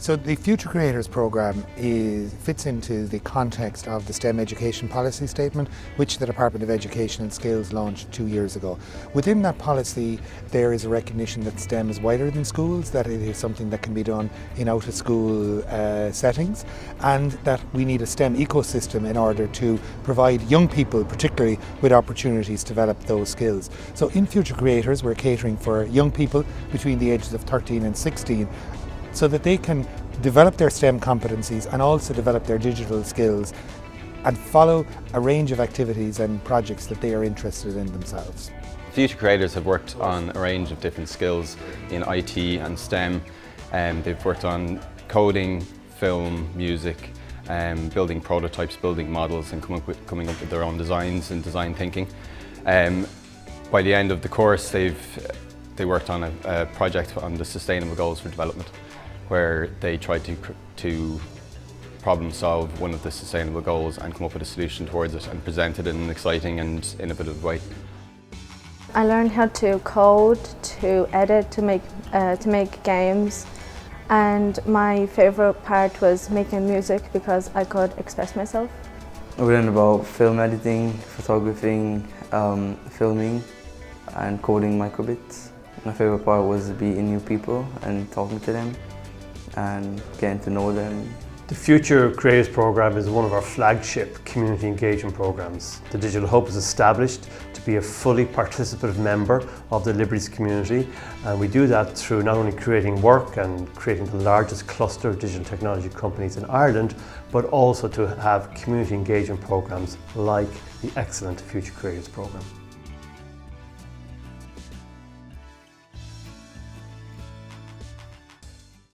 So the Future Creators programme fits into the context of the STEM Education Policy Statement, which the Department of Education and Skills launched 2 years ago. Within that policy, there is a recognition that STEM is wider than schools, that it is something that can be done in out-of-school settings, and that we need a STEM ecosystem in order to provide young people, particularly, with opportunities to develop those skills. So in Future Creators, we're catering for young people between the ages of 13 and 16, so that they can develop their STEM competencies and also develop their digital skills and follow a range of activities and projects that they are interested in themselves. Future Creators have worked on a range of different skills in IT and STEM. They've worked on coding, film, music, building prototypes, building models, and coming up with their own designs and design thinking. By the end of the course, they worked on a project on the Sustainable Goals for Development, where they tried to problem solve one of the sustainable goals and come up with a solution towards it and present it in an exciting and innovative way. I learned how to code, to edit, to make games, and my favourite part was making music because I could express myself. We learned about film editing, photographing, filming and coding microbits. My favourite part was meeting new people and talking to them and getting to know them. The Future Creators programme is one of our flagship community engagement programmes. The Digital Hub is established to be a fully participative member of the Liberties community, and we do that through not only creating work and creating the largest cluster of digital technology companies in Ireland, but also to have community engagement programmes like the excellent Future Creators programme.